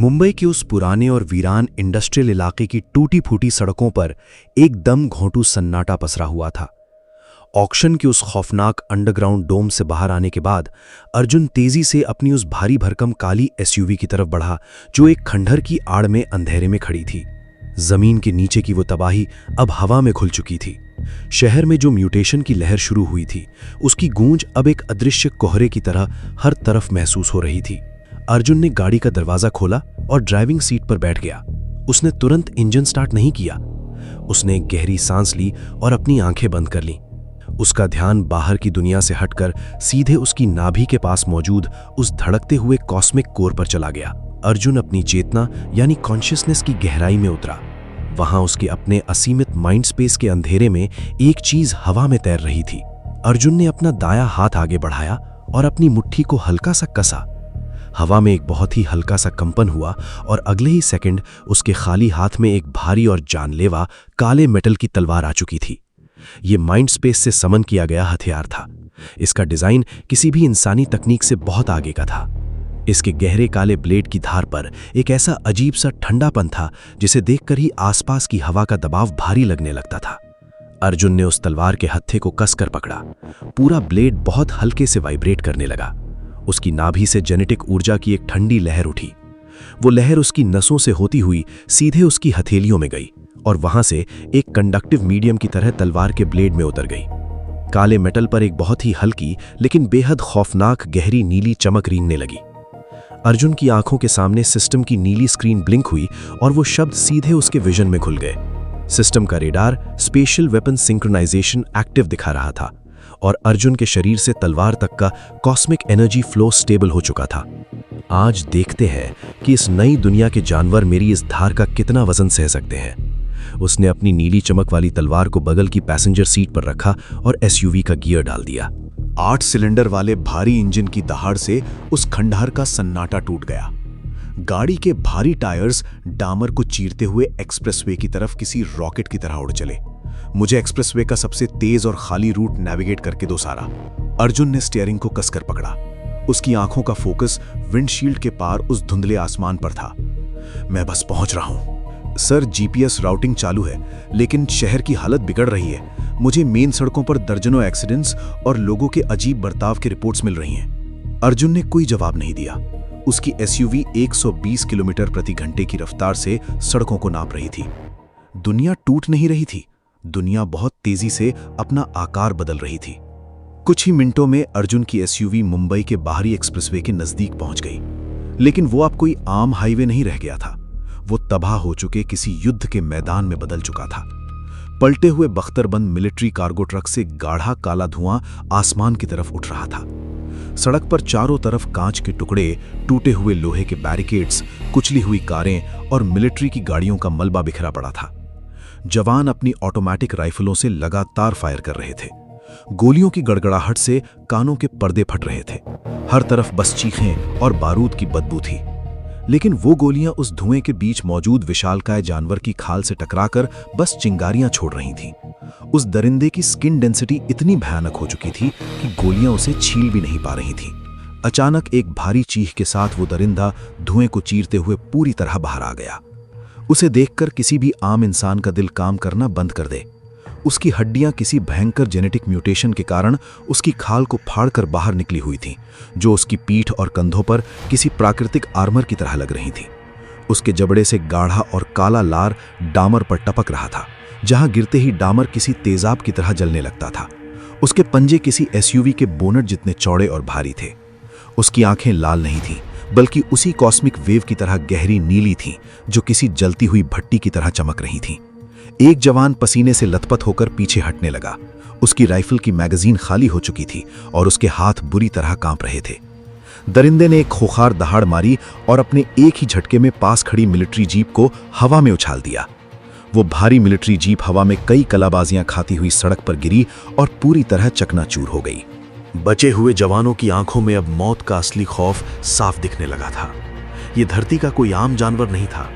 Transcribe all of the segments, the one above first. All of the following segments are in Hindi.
मुंबई के उस पुराने और वीरान इंडस्ट्रियल इलाके की टूटी-फूटी सड़कों पर एकदम घोंटू सन्नाटा पसरा हुआ था। ऑक्शन के उस खौफनाक अंडरग्राउंड डोम से बाहर आने के बाद अर्जुन तेजी से अपनी उस भारी भरकम काली एसयूवी की तरफ बढ़ा जो एक खंडहर की आड़ में अंधेरे में खड़ी थी। जमीन के नीचे की वो तबाही अब हवा में घुल चुकी थी। शहर में जो म्यूटेशन की लहर शुरू हुई थी, उसकी गूंज अब एक अदृश्य कोहरे की तरह हर तरफ महसूस हो रही थी। अर्जुन ने गाड़ी का दरवाजा खोला और ड्राइविंग सीट पर बैठ गया। उसने तुरंत इंजन स्टार्ट नहीं किया। उसने एक गहरी सांस ली और अपनी आंखें बंद कर लीं। उसका ध्यान बाहर की दुनिया से हटकर सीधे उसकी नाभि के पास मौजूद उस धड़कते हुए कॉस्मिक कोर पर चला गया। अर्जुन अपनी चेतना यानी कॉन्शियसनेस की गहराई में उतरा। वहां उसके अपने असीमित माइंड स्पेस के अंधेरे में एक चीज हवा में तैर रही थी। अर्जुन ने अपना दायां हाथ आगे बढ़ाया और अपनी मुट्ठी को हल्का सा कसा। हवा में एक बहुत ही हल्का सा कंपन हुआ और अगले ही सेकंड उसके खाली हाथ में एक भारी और जानलेवा काले मेटल की तलवार आ चुकी थी। ये माइंड स्पेस से समन किया गया हथियार था। इसका डिजाइन किसी भी इंसानी तकनीक से बहुत आगे का था। इसके गहरे काले ब्लेड की धार पर एक ऐसा अजीब सा ठंडापन था जिसे देखकर ही आसपास की हवा का दबाव भारी लगने लगता था। अर्जुन ने उस तलवार के हत्थे को कसकर पकड़ा। पूरा ब्लेड बहुत हल्के से वाइब्रेट करने लगा। उसकी नाभि से जेनेटिक ऊर्जा की एक ठंडी लहर उठी। वो लहर उसकी नसों से होती हुई सीधे उसकी हथेलियों में गई और वहां से एक कंडक्टिव मीडियम की तरह तलवार के ब्लेड में उतर गई। काले मेटल पर एक बहुत ही हल्की लेकिन बेहद खौफनाक गहरी नीली चमक रेंगने लगी। अर्जुन की आंखों के सामने सिस्टम की नीली स्क्रीन ब्लिंक हुई और वो शब्द सीधे उसके विजन में खुल गए। सिस्टम का radar special weapon synchronisation active दिखा रहा था और अर्जुन के शरीर से तलवार तक का कॉस्मिक एनर्जी फ्लो स्टेबल हो चुका था। आज देखते हैं कि इस नई दुनिया के जानवर मेरी इस धार का कितना वजन सह सकते हैं। उसने अपनी नीली चमक वाली तलवार को बगल की पैसेंजर सीट पर रखा और एसयूवी का गियर डाल दिया। 8 सिलेंडर वाले भारी इंजन की दहाड़ से उस खंडहर का सन्नाटा टूट गया। गाड़ी के भारी टायर्स डामर को चीरते हुए एक्सप्रेसवे की तरफ किसी रॉकेट की तरह उड़ चले। मुझे एक्सप्रेसवे का सबसे तेज और खाली रूट नेविगेट करके दो सारा। अर्जुन ने स्टीयरिंग को कसकर पकड़ा। उसकी आंखों का फोकस विंडशील्ड के पार उस धुंधले आसमान पर था। मैं बस पहुंच रहा हूं सर। जीपीएस राउटिंग चालू है लेकिन शहर की हालत बिगड़ रही है। मुझे मेन सड़कों पर दर्जनों एक्सीडेंट्स और लोगों के अजीब बर्ताव की रिपोर्ट्स मिल रही हैं। अर्जुन ने कोई जवाब नहीं दिया। उसकी एसयूवी 120 किलोमीटर प्रति घंटे की रफ्तार से सड़कों को नाप रही थी। दुनिया टूट नहीं रही थी, दुनिया बहुत तेजी से अपना आकार बदल रही थी। कुछ ही मिनटों में अर्जुन की एसयूवी मुंबई के बाहरी एक्सप्रेसवे के नजदीक पहुंच गई। लेकिन वो अब कोई आम हाईवे नहीं रह गया था। वो तबाह हो चुके किसी युद्ध के मैदान में बदल चुका था। पलटे हुए बख्तरबंद मिलिट्री कार्गो ट्रक से गाढ़ा काला धुआं आसमान की तरफ उठ रहा था। सड़क पर चारों तरफ कांच के टुकड़े, टूटे हुए लोहे के बैरिकेड्स, कुचली हुई कारें और मिलिट्री की गाड़ियों का मलबा बिखरा पड़ा था। जवान अपनी ऑटोमेटिक राइफलों से लगातार फायर कर रहे थे। गोलियों की गड़गड़ाहट से कानों के पर्दे फट रहे थे। हर तरफ बस चीखें और बारूद की बदबू थी। लेकिन वो गोलियां उस धुएं के बीच मौजूद विशालकाय जानवर की खाल से टकराकर बस चिंगारियां छोड़ रही थीं। उस दरिंदे की स्किन डेंसिटी इतनी भयानक हो चुकी थी कि गोलियां उसे छील भी नहीं पा रही थीं। अचानक एक भारी चीख के साथ वो दरिंदा धुएं को चीरते हुए पूरी तरह बाहर आ गया। उसे देखकर किसी भी आम इंसान का दिल काम करना बंद कर दे। उसकी हड्डियां किसी भयंकर जेनेटिक म्यूटेशन के कारण उसकी खाल को फाड़कर बाहर निकली हुई थीं, जो उसकी पीठ और कंधों पर किसी प्राकृतिक आर्मर की तरह लग रही थी। उसके जबड़े से गाढ़ा और काला लार डामर पर टपक रहा था, जहां गिरते ही डामर किसी तेजाब की तरह जलने लगता था। उसके पंजे किसी एसयूवी के बोनट जितने चौड़े और भारी थे। उसकी आंखें लाल नहीं थीं, बल्कि उसी कॉस्मिक वेव की तरह गहरी नीली थीं, जो किसी जलती हुई भट्टी की तरह चमक रही थीं। एक जवान पसीने से लथपथ होकर पीछे हटने लगा। उसकी राइफल की मैगजीन खाली हो चुकी थी और उसके हाथ बुरी तरह कांप रहे थे। दरिंदे ने एक खोखार दहाड़ मारी और अपने एक ही झटके में पास खड़ी मिलिट्री जीप को हवा में उछाल दिया। वो भारी मिलिट्री जीप हवा में कई कलाबाजियां खाती हुई सड़क पर गिरी और पूरी तरह चकनाचूर हो गई। बचे हुए जवानों की आंखों में अब मौत का असली खौफ साफ दिखने लगा था। ये धरती का कोई आम जानवर नहीं था।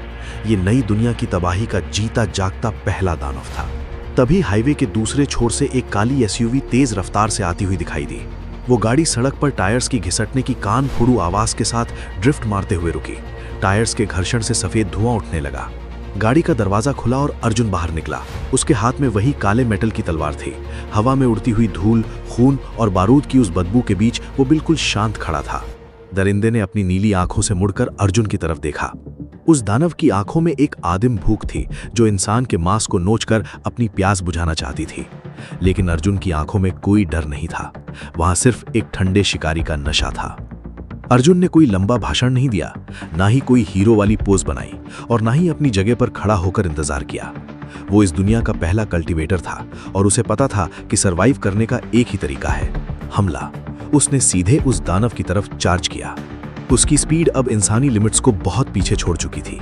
ये नई दुनिया की तबाही का जीता जागता पहला दानव था। तभी हाईवे के दूसरे छोर से एक काली एसयूवी तेज रफ्तार से आती हुई दिखाई दी। वो गाड़ी सड़क पर टायर्स की घिसटने की कान फोड़ू आवाज के साथ ड्रिफ्ट मारते हुए रुकी। टायर्स के घर्षण से सफेद धुआं उठने लगा। गाड़ी का दरवाजा खुला और अर्जुन बाहर निकला। उसके हाथ में वही काले मेटल की तलवार थी। हवा में उड़ती हुई धूल, खून और बारूद की उस बदबू के बीच वो बिल्कुल शांत खड़ा था। दरिंदे ने अपनी नीली आंखों से मुड़कर अर्जुन की तरफ देखा। उस दानव की आंखों में एक आदिम भूख थी जो इंसान के मांस को नोचकर अपनी प्यास बुझाना चाहती थी। लेकिन अर्जुन की आंखों में कोई डर नहीं था, वहां सिर्फ एक ठंडे शिकारी का नशा था। अर्जुन ने कोई लंबा भाषण नहीं दिया, ना ही कोई हीरो वाली पोज बनाई और ना ही अपनी जगह पर खड़ा होकर इंतजार किया। वो इस दुनिया का पहला कल्टीवेटर था और उसे पता था कि सरवाइव करने का एक ही तरीका है, हमला। उसने सीधे उस दानव की तरफ चार्ज किया। उसकी स्पीड अब इंसानी लिमिट्स को बहुत पीछे छोड़ चुकी थी।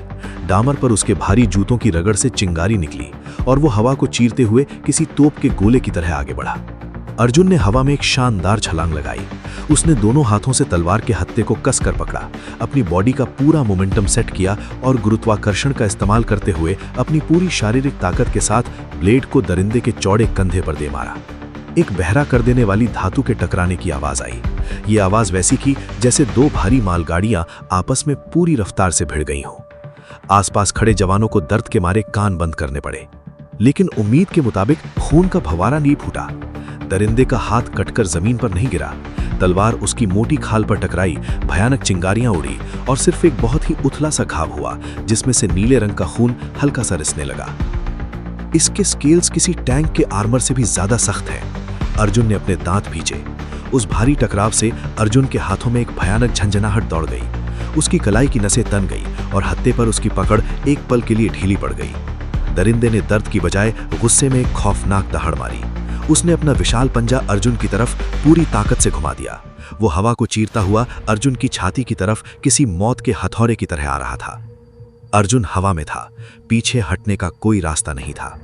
डामर पर उसके भारी जूतों की रगड़ से चिंगारी निकली और वो हवा को चीरते हुए किसी तोप के गोले की तरह आगे बढ़ा। अर्जुन ने हवा में एक शानदार छलांग लगाई। उसने दोनों हाथों से तलवार के हत्थे को कसकर पकड़ा, अपनी बॉडी का पूरा मोमेंटम सेट किया और गुरुत्वाकर्षण का इस्तेमाल करते हुए अपनी पूरी शारीरिक ताकत के साथ ब्लेड को दरिंदे के चौड़े कंधे पर दे मारा। एक बहरा कर देने वाली धातु के टकराने की आवाज आई। ये आवाज वैसी की जैसे दो भारी मालगाड़ियां आपस में पूरी रफ्तार से भिड़ गई हों। आसपास खड़े जवानों को दर्द के मारे कान बंद करने पड़े, लेकिन उम्मीद के मुताबिक खून का फव्वारा नहीं फूटा। दरिंदे का हाथ कटकर जमीन पर नहीं गिरा, तलवार उसकी मोटी खाल पर टकराई, भयानक चिंगारियां उड़ी और सिर्फ एक बहुत ही उथला सा घाव हुआ जिसमें से नीले रंग का खून हल्का सा रिसने लगा। इसके स्केल्स किसी टैंक के आर्मर से भी ज्यादा सख्त हैं। अर्जुन ने अपने दांत भींचे। उस भारी टकराव से अर्जुन के हाथों में एक भयानक झंझनाहट दौड़ गई। उसकी कलाई की नसें तन गई और हत्थे पर उसकी पकड़ एक पल के लिए ढीली पड़ गई। दरिंदे ने दर्द की बजाय गुस्से में एक खौफनाक दहाड़ मारी। उसने अपना विशाल पंजा अर्जुन की तरफ पूरी ताकत से घुमा दिया। वो हवा को चीरता हुआ अर्जुन की छाती की तरफ किसी मौत के हथौरे की तरह आ रहा था। अर्जुन हवा में था, पीछे हटने का कोई रास्ता नहीं था।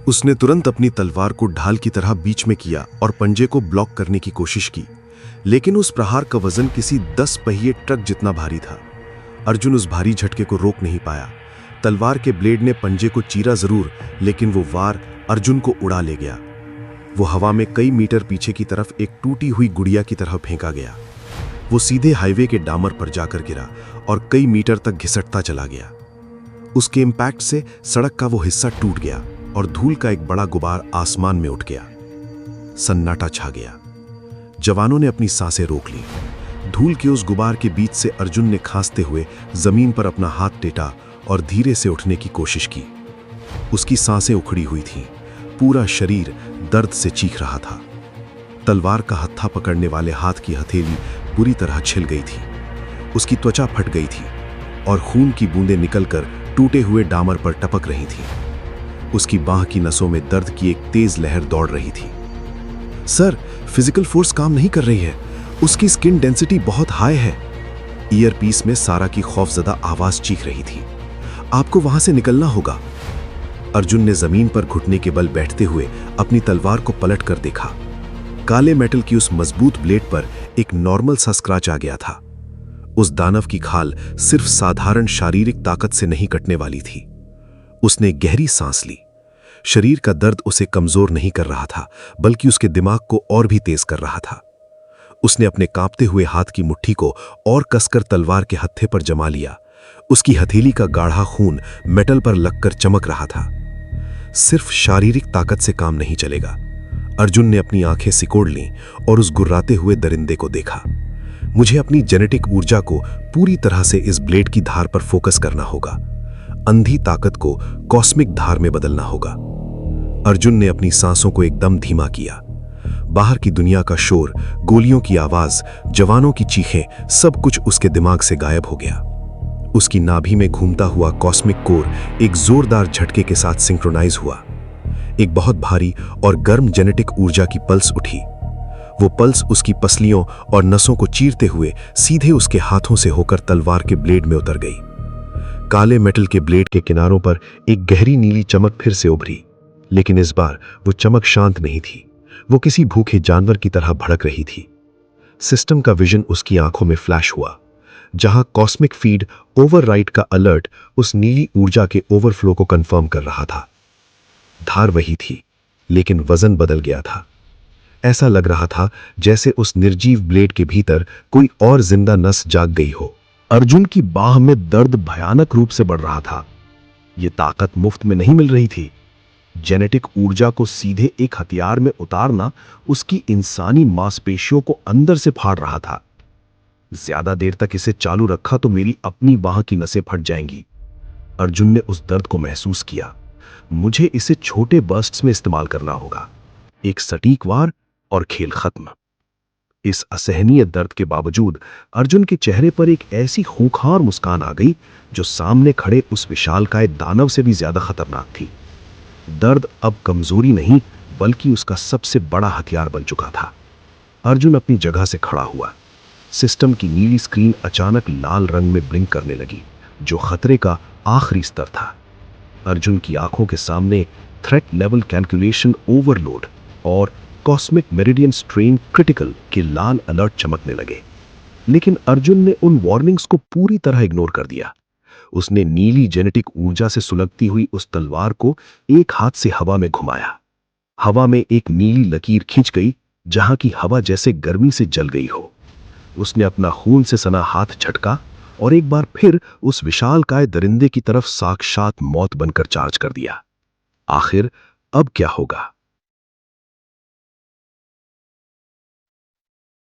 उसने तुरंत अपनी तलवार को ढाल की तरह बीच में किया और पंजे को ब्लॉक करने की कोशिश की, लेकिन उस प्रहार का वजन किसी 10 पहिए ट्रक जितना भारी था। अर्जुन उस भारी झटके को रोक नहीं पाया। तलवार के ब्लेड ने पंजे को चीरा जरूर, लेकिन वो वार अर्जुन को उड़ा ले गया। वो हवा में कई मीटर पीछे की तरफ एक टूटी हुई गुड़िया की तरह फेंका गया। वो सीधे हाईवे के डामर पर जाकर गिरा और कई मीटर तक घिसटता चला गया। उसके इम्पैक्ट से सड़क का वो हिस्सा टूट गया और धूल का एक बड़ा गुबार आसमान में उठ गया। सन्नाटा छा गया। जवानों ने अपनी सांसें रोक ली। धूल के उस गुबार के बीच से अर्जुन ने खांसते हुए जमीन पर अपना हाथ टेटा और धीरे से उठने की कोशिश की। उसकी सांसें उखड़ी हुई थीं, पूरा शरीर दर्द से चीख रहा था। तलवार का हत्था पकड़ने वाले हाथ की हथेली बुरी तरह छिल गई थी। उसकी त्वचा फट गई थी और खून की बूंदें निकलकर टूटे हुए डामर पर टपक रही थीं। उसकी बाह की नसों में दर्द की एक तेज लहर दौड़ रही थी। सर, फिजिकल फोर्स काम नहीं कर रही है। उसकी स्किन डेंसिटी बहुत हाई है। ईयरपीस में सारा की खौफजदा आवाज चीख रही थी। आपको वहां से निकलना होगा। अर्जुन ने जमीन पर घुटने के बल बैठते हुए अपनी तलवार को पलट कर देखा। काले मेटल की उस मजबूत ब्लेड पर एक नॉर्मल सा स्क्रैच आ गया था। उस दानव की खाल सिर्फ साधारण शारीरिक ताकत से नहीं कटने वाली थी। उसने गहरी सांस ली। शरीर का दर्द उसे कमजोर नहीं कर रहा था, बल्कि उसके दिमाग को और भी तेज कर रहा था। उसने अपने कांपते हुए हाथ की मुट्ठी को और कसकर तलवार के हत्थे पर जमा लिया। उसकी हथेली का गाढ़ा खून मेटल पर लगकर चमक रहा था। सिर्फ शारीरिक ताकत से काम नहीं चलेगा। अर्जुन ने अपनी आंखें सिकोड़ लीं और उस गुर्राते हुए दरिंदे को देखा। मुझे अपनी जेनेटिक ऊर्जा को पूरी तरह से इस ब्लेड की धार पर फोकस करना होगा। अंधी ताकत को कॉस्मिक धार में बदलना होगा। अर्जुन ने अपनी सांसों को एकदम धीमा किया। बाहर की दुनिया का शोर, गोलियों की आवाज, जवानों की चीखें, सब कुछ उसके दिमाग से गायब हो गया। उसकी नाभि में घूमता हुआ कॉस्मिक कोर एक जोरदार झटके के साथ सिंक्रोनाइज हुआ। एक बहुत भारी और गर्म जेनेटिक ऊर्जा की पल्स उठी। वो पल्स उसकी पसलियों और नसों को चीरते हुए सीधे उसके हाथों से होकर तलवार के ब्लेड में उतर गई। काले मेटल के ब्लेड के किनारों पर एक गहरी नीली चमक फिर से उभरी, लेकिन इस बार वो चमक शांत नहीं थी। वो किसी भूखे जानवर की तरह भड़क रही थी। सिस्टम का विजन उसकी आंखों में फ्लैश हुआ। जहां कॉस्मिक फीड ओवरराइड का अलर्ट उस नीली ऊर्जा के ओवरफ्लो को कंफर्म कर रहा था। धार वही थी, लेकिन वजन बदल गया था। ऐसा लग रहा था जैसे उस निर्जीव ब्लेड के भीतर कोई और जिंदा नस जाग गई हो। अर्जुन की बाह में दर्द भयानक रूप से बढ़ रहा था। यह ताकत मुफ्त में नहीं मिल रही थी। जेनेटिक ऊर्जा को सीधे एक हथियार में उतारना उसकी इंसानी मांसपेशियों को अंदर से फाड़ रहा था। ज्यादा देर तक इसे चालू रखा तो मेरी अपनी बाह की नसें फट जाएंगी। अर्जुन ने उस दर्द को महसूस किया। मुझे इसे छोटे बर्स्ट्स में इस्तेमाल करना होगा, एक सटीक वार और खेल खत्म। इस असहनीय दर्द के बावजूद अर्जुन के चेहरे पर एक ऐसी खूंखार मुस्कान आ गई जो सामने खड़े उस विशालकाय दानव से भी ज्यादा खतरनाक थी। दर्द अब कमजोरी नहीं बल्कि उसका सबसे बड़ा हथियार बन चुका था। अर्जुन अपनी जगह से खड़ा हुआ। सिस्टम की नीली स्क्रीन अचानक लाल रंग में ब्लिंक करने लगी, जो खतरे का आखिरी स्तर था। अर्जुन की आंखों के सामने थ्रेट लेवल कैलकुलेशन ओवरलोड और कॉस्मिक मेरिडियन स्ट्रेन क्रिटिकल के लाल अलर्ट चमकने लगे। लेकिन अर्जुन ने उन वार्निंग्स को पूरी तरह इग्नोर कर दिया। उसने नीली जेनेटिक ऊर्जा से सुलगती हुई उस तलवार को एक हाथ से हवा में घुमाया। हवा में एक नीली लकीर खिंच गई, जहां की हवा जैसे गर्मी से जल गई हो। उसने अपना खून से सना हाथ झटका और एक बार फिर उस विशालकाय दरिंदे की तरफ साक्षात मौत बनकर चार्ज कर दिया। आखिर अब क्या होगा?